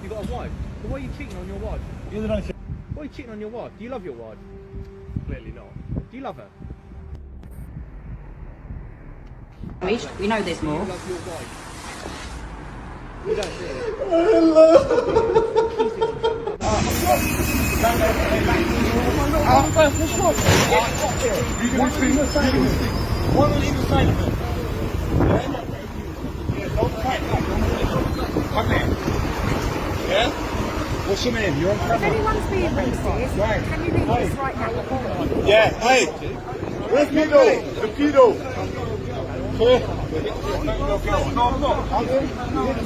You got a wife. So why are you cheating on your wife? You're the one. Why are you cheating on your wife? Do you love your wife? Clearly not. Do you love her? We know there's more. Do you love your wife? You don't do it. One on either side of it. Come here. Yeah? What's your name? You're on camera. If anyone's being racist, Right. can you leave this right now? Yeah, hey! Where's Pedo? The Pedo! Here. No, I'm not. I'm not,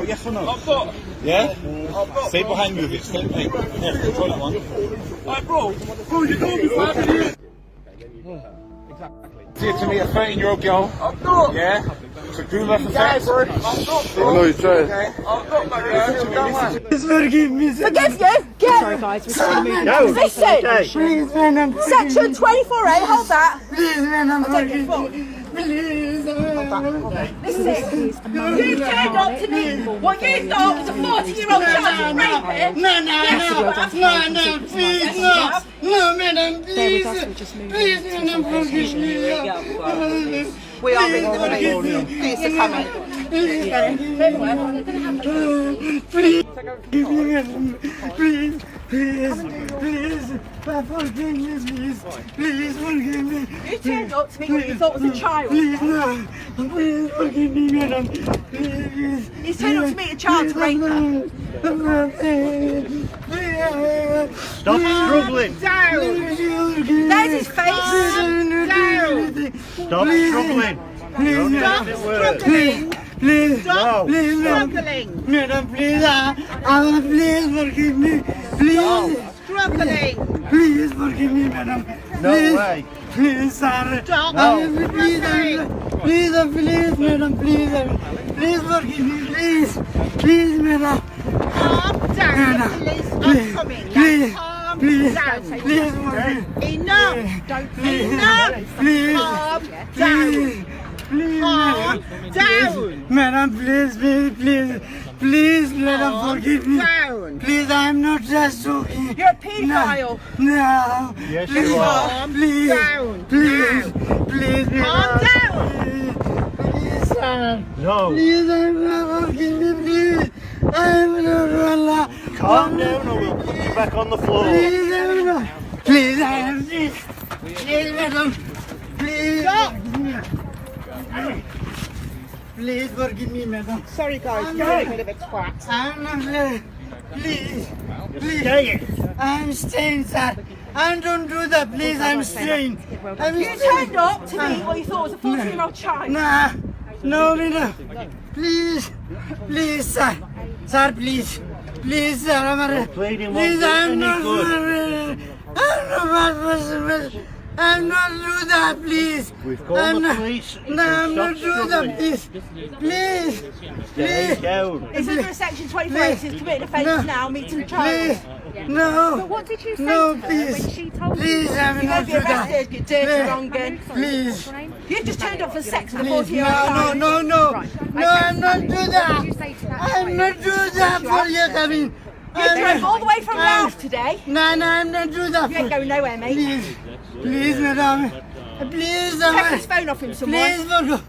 yes or no? I'm not. Yeah? Stay behind me with it. Stay behind me. Yeah, control that one. Hey, bro, you know me 5 minutes. Exactly. See it to me, a 13-year-old girl. I'm not. Yeah? So do left and Guys, sex. I'm not. I know you're trying. I'm not, man. Please forgive me. Forgive you? Get sorry, guys. We're still moving. Listen. Please, man, Section 24A. Hold that. please, man, I'm forgive fuck. me. Please, Listen. You turned up to me. What you thought was a 40-year-old child to rape it. No, please, no, madam, please, please, madam, forgive me. We are in the room. Please to come in. Please, give me, madam, please, forgive me, please, forgive me. You turned up to me when you thought was a child. Please, no, please, forgive me, madam, please. He's turned up to meet a child to rape her. Stop struggling. There's his face. Stop struggling. Please, madam, please, please forgive me, please. Please forgive me, madam. No way. Please, sir. Please, madam, please forgive me, please, madam. Madam, please, please, forgive me. Enough. Please, madam, please, madam, forgive me. Please, I am not just joking. You're a paedophile. No. Yes, Please, you are. Please, Calm down. Please, sir. No. Please, I'm not forgive me, please. I'm not Allah. Calm down or we'll put you back on the floor. Please, I'm not. Please, I am please. Please, madam. Please. Stop. Please forgive me, madam. Sorry, guys. You're a bit of a twat. I'm not please. Stay. I'm staying, sir. I don't do that, please. I'm staying. You turned up to me what you thought was a 14-year-old child. Nah, no, madam. Please, sir. Sir, please, sir. Pleading won't Please, do I'm any not. good. I'm not bad person. I'm not do that, please. We've called I'm the not. police. No, I'm Stop not do that, struggling. please. Stay down. It's under section 24. She's committed offence now, meeting a Please, child. no. But what did you say No, to her please. when she told Please, you? I'm You're not going to do be that. arrested, you dirty wrong gun. Please. You've just turned up for sex with a Please, 40-year-old child. no, I'm not do that. I'm not do that for you, Kevin. You drove all the way from Ralph today. No, I'm not do that. You ain't going nowhere, mate. Please, madam. Please, Take his phone off him, someone. please,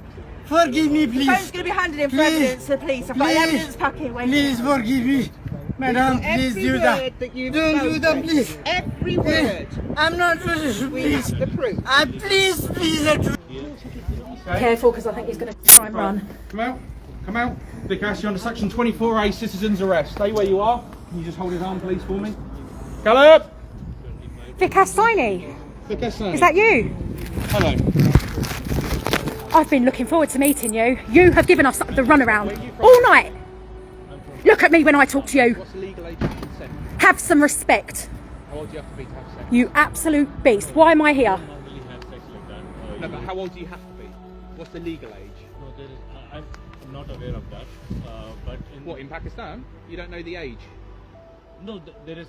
forgive me, The please. phone's going to be handed in for Please. evidence to the police. I've got the evidence packet waiting. Please forgive me. Madam, please do that. Don't do that, please. Every word. I'm not please. The proof. Please, Careful, because I think he's going to try and run. Come out. Vikas, you're under section 24A, citizen's arrest. Stay where you are. Can you just hold his arm, please, for me? Caleb! Vikas Saini, Vikas, is that you? Hello. I've been looking forward to meeting you. You have given us the runaround all night. Look at me when I talk to you. What's the legal age of consent? Have some respect. How old do you have to be to have sex? You absolute beast. Why am I here? No, but how old do you have to be? What's the legal age? No, there is. I'm not aware of that. But in What, in Pakistan? You don't know the age? no, there is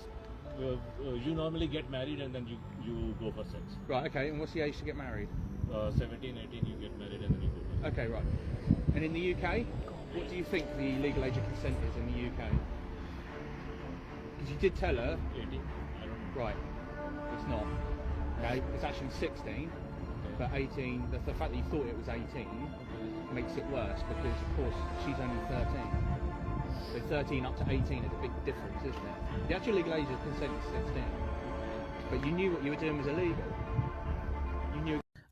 you normally get married and then you go for sex. Right, okay, and what's the age to get married? 17, 18 you get married and then you go for sex. Okay, right. And in the UK, what do you think the legal age of consent is in the UK? Because you did tell her, 18? I don't know. right, it's not. Okay, it's actually 16, but 18, the fact that you thought it was 18 makes it worse because, of course, she's only 13. So 13 up to 18 is a big difference, isn't it? The actual legal age of consent is 16. But you knew what you were doing was illegal. You knew.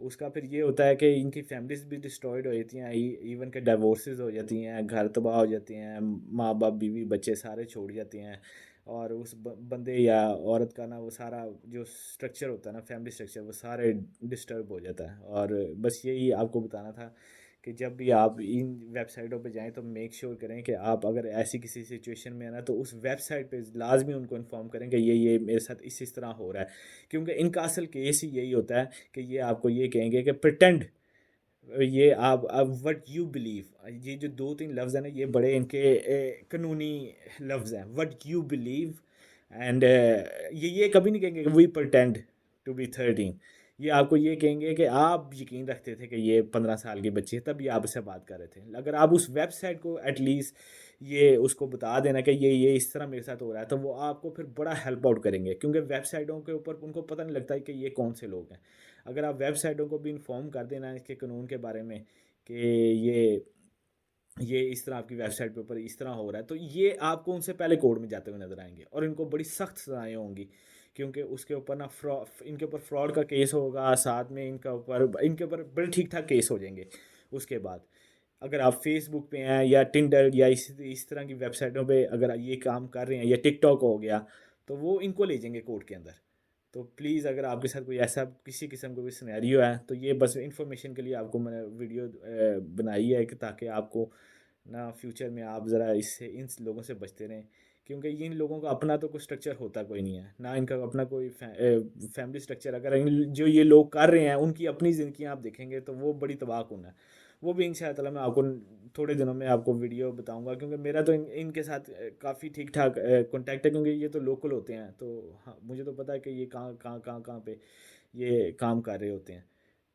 اس کا پھر یہ ہوتا ہے کہ ان کی families بھی destroyed ہو جاتی ہیں، ایون کہ ڈائیورسز ہو جاتی ہیں، گھر تباہ ہو جاتے ہیں، ماں باپ بیوی بچے سارے چھوڑ جاتے ہیں، اور اس بندے یا عورت کا نا وہ سارا جو اسٹرکچر ہوتا ہے نا، فیملی اسٹرکچر، وہ سارے ڈسٹرب ہو جاتا ہے. اور بس یہی آپ کو بتانا تھا کہ جب بھی آپ ان ویب سائٹوں پہ جائیں تو میک شیور کریں کہ آپ اگر ایسی کسی سچویشن میں ہیں نا تو اس ویب سائٹ پہ لازمی ان کو انفارم کریں کہ یہ میرے ساتھ اس طرح ہو رہا ہے، کیونکہ ان کا اصل کیس ہی یہی ہوتا ہے کہ یہ آپ کو یہ کہیں گے کہ پرٹینڈ، یہ آپ وٹ یو بلیو، یہ جو 2-3 لفظ ہیں نا یہ بڑے ان کے قانونی لفظ ہیں، وٹ یو بلیو. اینڈ یہ کبھی نہیں کہیں گے کہ وی پرٹینڈ ٹو بی 13. یہ آپ کو یہ کہیں گے کہ آپ یقین رکھتے تھے کہ یہ 15 سال کی بچی ہے تب یہ آپ سے بات کر رہے تھے. اگر آپ اس ویب سائٹ کو ایٹ لیسٹ یہ اس کو بتا دینا کہ یہ اس طرح میرے ساتھ ہو رہا ہے تو وہ آپ کو پھر بڑا ہیلپ آؤٹ کریں گے، کیونکہ ویب سائٹوں کے اوپر ان کو پتہ نہیں لگتا ہے کہ یہ کون سے لوگ ہیں. اگر آپ ویب سائٹوں کو بھی انفارم کر دینا اس کے قانون کے بارے میں کہ یہ اس طرح آپ کی ویب سائٹ کے اوپر اس طرح ہو رہا ہے، تو یہ آپ کو ان سے پہلے کورٹ میں جاتے ہوئے نظر آئیں گے اور ان کو بڑی سخت سزائیں ہوں گی، کیونکہ اس کے اوپر نا ان کے اوپر فراڈ کا کیس ہوگا، ساتھ میں ان کے اوپر بڑے ٹھیک ٹھاک کیس ہو جائیں گے. اس کے بعد اگر آپ فیس بک پہ ہیں یا ٹنڈر یا اس طرح کی ویب سائٹوں پہ اگر یہ کام کر رہے ہیں یا ٹک ٹاک ہو گیا تو وہ ان کو لے جائیں گے کورٹ کے اندر. تو پلیز اگر آپ کے ساتھ کوئی ایسا کسی قسم کا کوئی سینیریو ہے تو یہ بس انفارمیشن کے لیے آپ کو میں نے ویڈیو بنائی ہے کہ تاکہ آپ کو نہ فیوچر میں آپ ذرا ان لوگوں سے بچتے رہیں، کیونکہ ان لوگوں کا اپنا تو کوئی اسٹرکچر ہوتا کوئی نہیں ہے، نہ ان کا اپنا کوئی فیملی اسٹرکچر. اگر جو یہ لوگ کر رہے ہیں ان کی اپنی زندگیاں آپ دیکھیں گے تو وہ بڑی تباہ کن ہے. وہ بھی انشاءاللہ میں آپ کو تھوڑے دنوں میں آپ کو ویڈیو بتاؤں گا، کیونکہ میرا تو ان کے ساتھ کافی ٹھیک ٹھاک کانٹیکٹ ہے، کیونکہ یہ تو لوکل ہوتے ہیں تو مجھے تو پتہ ہے کہ یہ کہاں پہ یہ کام کر رہے ہوتے ہیں.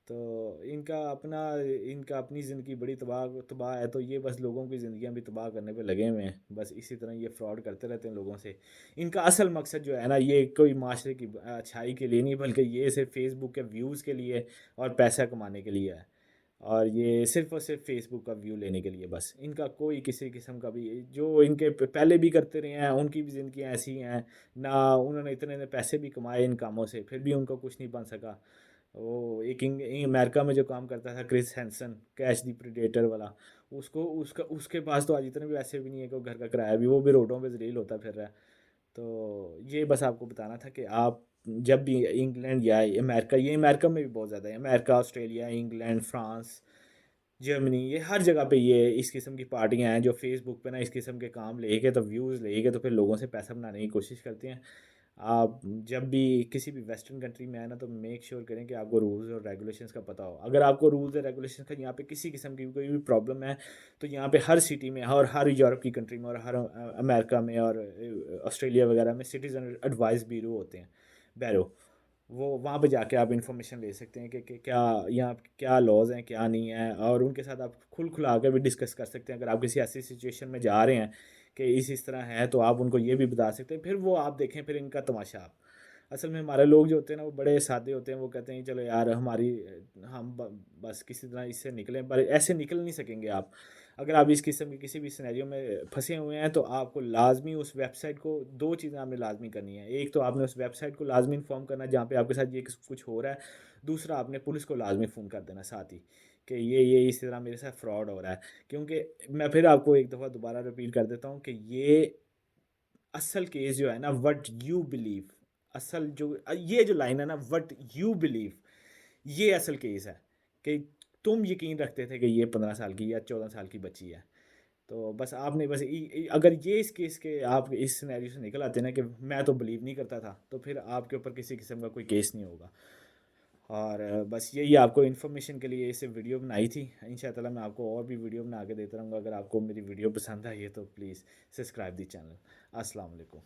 تو ان کا اپنی زندگی بڑی تباہ ہے، تو یہ بس لوگوں کی زندگیاں بھی تباہ کرنے پہ لگے ہوئے ہیں. بس اسی طرح یہ فراڈ کرتے رہتے ہیں لوگوں سے. ان کا اصل مقصد جو ہے نا یہ کوئی معاشرے کی اچھائی کے لیے نہیں، بلکہ یہ صرف فیس بک کے ویوز کے لیے اور پیسہ کمانے کے لیے ہے، اور یہ صرف اور صرف فیس بک کا ویو لینے کے لیے. بس ان کا کوئی کسی قسم کا بھی جو ان کے پہلے بھی کرتے رہے ہیں ان کی بھی زندگیاں ایسی ہیں، نہ انہوں نے اتنے پیسے بھی کمائے ان کاموں سے پھر بھی ان کو کچھ نہیں بن سکا. وہ ایک امریکہ میں جو کام کرتا تھا کرس ہینسن، کیچ دی پریڈیٹر والا، اس کے پاس تو آج اتنے بھی ایسے بھی نہیں ہے کہ وہ گھر کا کرایہ بھی، وہ بھی روڈوں پہ ذلیل ہوتا پھر رہا ہے. تو یہ بس آپ کو بتانا تھا کہ آپ جب بھی انگلینڈ یا امریکہ، یہ امریکہ میں بھی بہت زیادہ ہے، امریکہ، آسٹریلیا، انگلینڈ، فرانس، جرمنی، یہ ہر جگہ پہ یہ اس قسم کی پارٹیاں ہیں جو فیس بک پہ نا اس قسم کے کام لے کے تو ویوز لے کے تو پھر لوگوں سے پیسہ بنانے کی کوشش کرتے ہیں. آپ جب بھی کسی بھی ویسٹرن کنٹری میں آئے نا تو میک شیور کریں کہ آپ کو رولز اور ریگولیشنس کا پتہ ہو. اگر آپ کو رولز اور ریگولیشنس کا یہاں پہ کسی قسم کی کوئی بھی پرابلم ہے تو یہاں پہ ہر سٹی میں اور ہر یورپ کی کنٹری میں اور ہر امریکہ میں اور آسٹریلیا وغیرہ میں سٹیزن ایڈوائز بیرو ہوتے ہیں، بیرو، وہ وہاں پہ جا کے آپ انفارمیشن لے سکتے ہیں کہ کیا یہاں کیا لاز ہیں کیا نہیں ہیں، اور ان کے ساتھ آپ کھلا کے بھی ڈسکس کر سکتے ہیں. اگر آپ کسی ایسی سچویشن میں جا رہے ہیں کہ اس طرح ہے تو آپ ان کو یہ بھی بتا سکتے ہیں. پھر وہ آپ دیکھیں پھر ان کا تماشا. اصل میں ہمارے لوگ جو ہوتے ہیں نا وہ بڑے سادے ہوتے ہیں، وہ کہتے ہیں چلو یار ہم بس کسی طرح اس سے نکلیں، پر ایسے نکل نہیں سکیں گے آپ. اگر آپ اس قسم کی کسی بھی سینیریو میں پھنسے ہوئے ہیں تو آپ کو لازمی اس ویب سائٹ کو 2 چیزیں آپ نے لازمی کرنی ہیں. ایک تو آپ نے اس ویب سائٹ کو لازمی انفارم کرنا جہاں پہ آپ کے ساتھ یہ کچھ ہو رہا ہے. دوسرا آپ نے پولیس کو لازمی فون کر دینا ساتھ ہی کہ یہ اس طرح میرے ساتھ فراڈ ہو رہا ہے. کیونکہ میں پھر آپ کو ایک دفعہ دوبارہ رپیٹ کر دیتا ہوں کہ یہ اصل کیس جو ہے نا وٹ یو بلیو، اصل یہ جو لائن ہے نا وٹ یو بلیو، یہ اصل کیس ہے کہ تم یقین رکھتے تھے کہ یہ 15 سال کی یا 14 سال کی بچی ہے. تو بس آپ نے بس اگر یہ اس کیس کے آپ اس سینیریو سے نکل آتے نا کہ میں تو بلیو نہیں کرتا تھا، تو پھر آپ کے اوپر کسی قسم کا کوئی کیس نہیں ہوگا. اور بس یہی آپ کو انفارمیشن کے لیے اسے ویڈیو بنائی تھی. انشاءاللہ میں آپ کو اور بھی ویڈیو بنا کے دیتا رہوں گا. اگر آپ کو میری ویڈیو پسند آئی ہے تو پلیز سبسکرائب دی چینل. السلام علیکم.